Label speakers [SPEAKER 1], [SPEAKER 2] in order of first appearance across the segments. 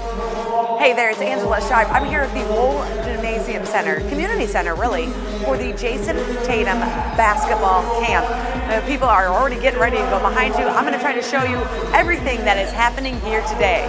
[SPEAKER 1] Hey there, it's Angella Sharpe. I'm here at the Wohl Recreation Center, community center really, for the Jayson Tatum basketball camp. People are already getting ready to go behind you. I'm going to try to show you everything that is happening here today.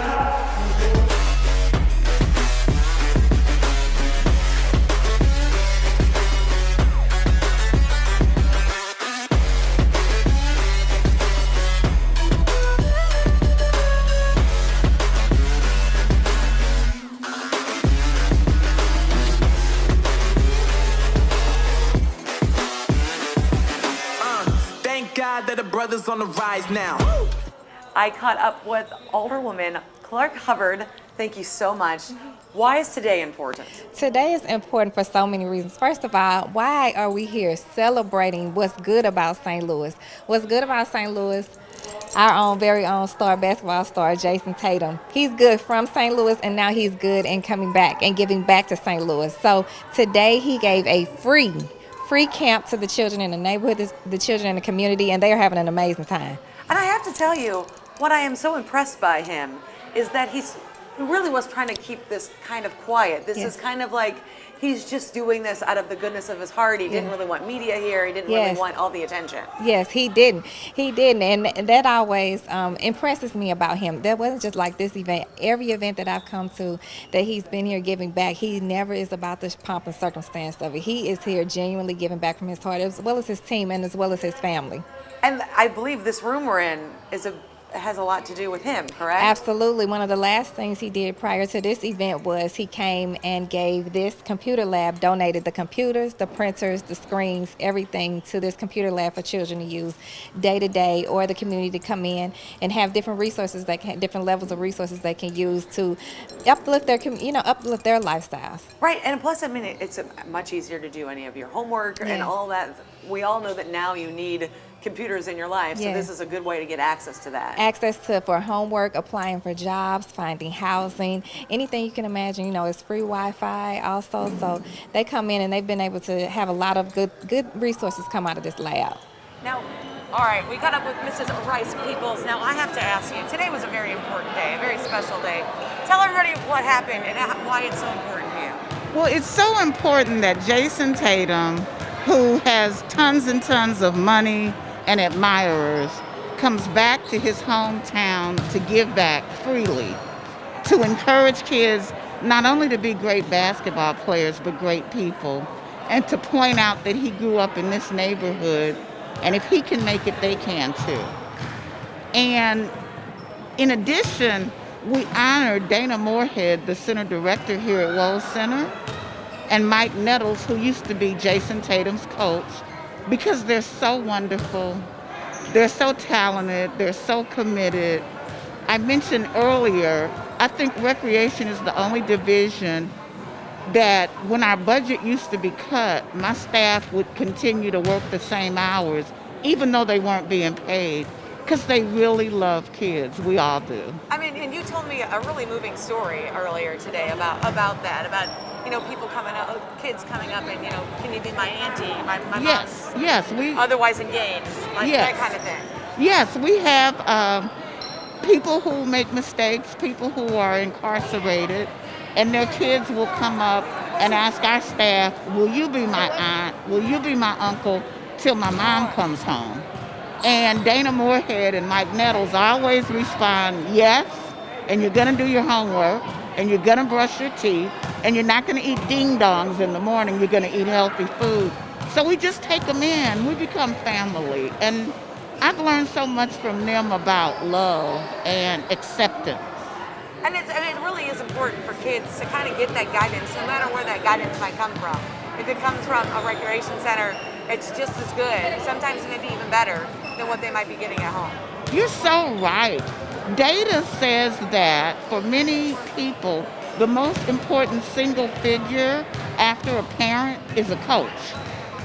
[SPEAKER 2] That the brothers on the rise now.
[SPEAKER 1] I caught up with Alderwoman Clark Hubbard. Thank you so much. Why is today important?
[SPEAKER 3] Today is important for so many reasons. First of all, why are we here celebrating what's good about St. Louis? What's good about St. Louis? Our very own basketball star, Jayson Tatum. He's good from St. Louis, and now he's good and coming back and giving back to St. Louis. So today he gave a free camp to the children in the neighborhood, the children in the community, and they are having an amazing time.
[SPEAKER 1] And I have to tell you, what I am so impressed by him is that he really was trying to keep this kind of quiet. This is kind of like he's just doing this out of the goodness of his heart. He didn't really want media here. He didn't really want all the attention.
[SPEAKER 3] Yes, he didn't. He didn't. And that always impresses me about him. That wasn't just like this event. Every event that I've come to that he's been here giving back, he never is about the pomp and circumstance of it. He is here genuinely giving back from his heart, as well as his team and as well as his family.
[SPEAKER 1] And I believe this room we're in has a lot to do with him, correct?
[SPEAKER 3] Absolutely. One of the last things he did prior to this event was he came and gave this computer lab, donated the computers, the printers, the screens, everything to this computer lab for children to use day to day, or the community to come in and have different resources different levels of resources they can use to uplift their, uplift their lifestyles.
[SPEAKER 1] Right, and plus, I mean, it's much easier to do any of your homework and all that. We all know that now you need computers in your life, so this is a good way to get access to that.
[SPEAKER 3] Access for homework, applying for jobs, finding housing, anything you can imagine. It's free Wi-Fi also, so they come in and they've been able to have a lot of good resources come out of this lab.
[SPEAKER 1] Now, all right, we got up with Mrs. Rice-Peebles. Now, I have to ask you, today was a very important day, a very special day. Tell everybody what happened and why it's so important to you.
[SPEAKER 4] Well, it's so important that Jayson Tatum, who has tons and tons of money and admirers, comes back to his hometown to give back freely, to encourage kids not only to be great basketball players, but great people, and to point out that he grew up in this neighborhood, and if he can make it, they can too. And in addition, we honored Dana Moorehead, the center director here at Wohl Center, and Mike Knettles, who used to be Jayson Tatum's coach, because they're so wonderful, they're so talented, they're so committed. I mentioned earlier, I think recreation is the only division that when our budget used to be cut, my staff would continue to work the same hours, even though they weren't being paid, because they really love kids. We all do.
[SPEAKER 1] I mean, and you told me a really moving story earlier today about that, about people coming up, kids coming up and, can you be my auntie, my mom?
[SPEAKER 4] Yes, we
[SPEAKER 1] otherwise engaged, like that kind of thing.
[SPEAKER 4] Yes, we have people who make mistakes, people who are incarcerated, and their kids will come up and ask our staff, will you be my aunt, will you be my uncle, till my mom comes home? And Dana Moorehead and Mike Knettles always respond, yes, and you're gonna do your homework, and you're gonna brush your teeth, and you're not gonna eat ding-dongs in the morning, you're gonna eat healthy food. So we just take them in, we become family. And I've learned so much from them about love and acceptance.
[SPEAKER 1] And it really is important for kids to kind of get that guidance, no matter where that guidance might come from. If it comes from a recreation center, it's just as good, sometimes maybe even better than what they might be getting at home.
[SPEAKER 4] You're so right. Data says that for many people, the most important single figure after a parent is a coach,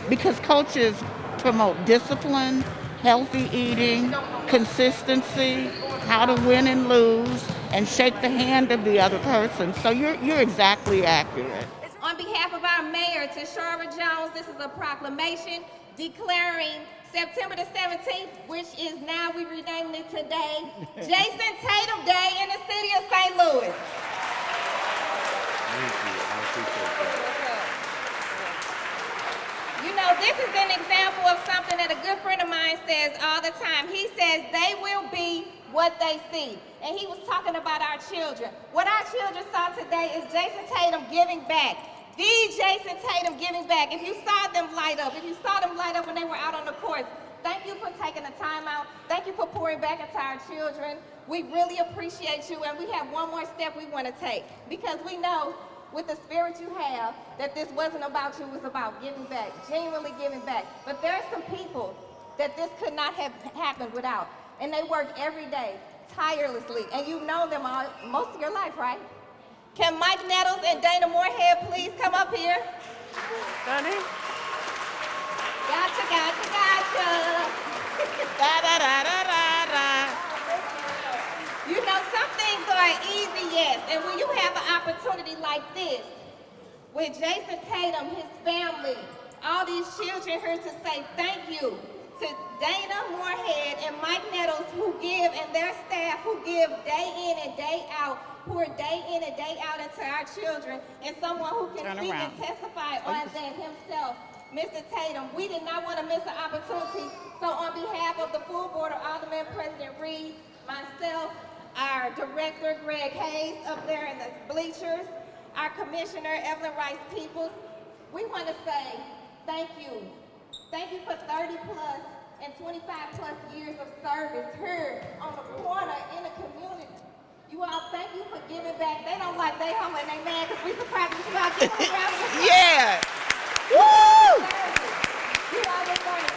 [SPEAKER 4] because coaches promote discipline, healthy eating, consistency, how to win and lose, and shake the hand of the other person. So you're exactly accurate.
[SPEAKER 5] On behalf of our Mayor Tishaura Jones, this is a proclamation declaring September the 17th, which is now we renaming it today, Jayson Tatum Day in the city of St. Louis. says all the time. He says they will be what they see. And he was talking about our children. What our children saw today is Jayson Tatum giving back. The Jayson Tatum giving back. If you saw them light up, when they were out on the courts, thank you for taking the time out. Thank you for pouring back into our children. We really appreciate you, and we have one more step we want to take, because we know with the spirit you have that this wasn't about you, it was about giving back, genuinely giving back. But there are some people that this could not have happened without, and they work every day, tirelessly, and you've known them all, most of your life, right? Can Mike Knettles and Dana Moorehead please come up here?
[SPEAKER 1] Honey?
[SPEAKER 5] Gotcha. You know, some things are easy, yes, and when you have an opportunity like this, with Jayson Tatum, his family, all these children here to say thank you to Dana Moorehead and Mike Knettles, who give, and their staff who give day in and day out, pour day in and day out into our children, and someone who can speak and testify on that himself. Mr. Tatum, we did not want to miss an opportunity, so on behalf of the full board of Alderman President Reed, myself, our director Greg Hayes up there in the bleachers, our commissioner Evelyn Rice-Peebles, we want to say thank you. Thank you for 30 plus and 25 plus years of service here on the corner in the community. You all, thank you for giving back. They don't like they home and they mad because we surprised you about giving around.
[SPEAKER 4] Yeah. Woo!
[SPEAKER 5] You all deserve it.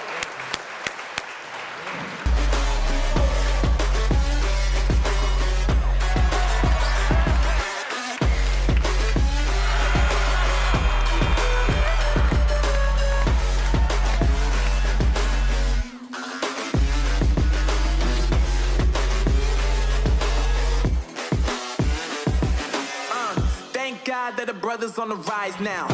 [SPEAKER 2] Thank God that the brothers on the rise now.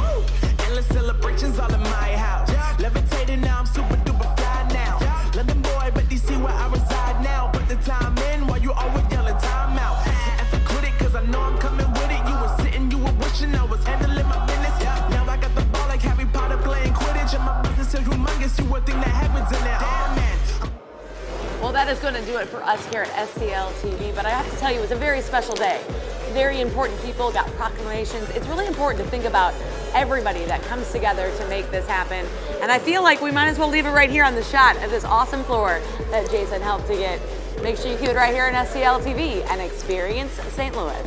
[SPEAKER 2] Endless celebrations all in my house. Levitating now, I'm super duper fly now. London boy, but DC where I reside now. Put the time in while you always yelling time out. And for quit it, cause I know I'm coming with it. You were sitting, you were wishing I was handling my business. Now I got the ball like Harry Potter playing Quidditch. And my business is humongous, you would think that happens in there. Oh man.
[SPEAKER 1] Well, that is going to do it for us here at STL TV, but I have to tell you, it was a very special day. Very important people got proclamations. It's really important to think about everybody that comes together to make this happen. And I feel like we might as well leave it right here on the shot of this awesome floor that Jayson helped to get. Make sure you keep it right here on STL TV and experience St. Louis.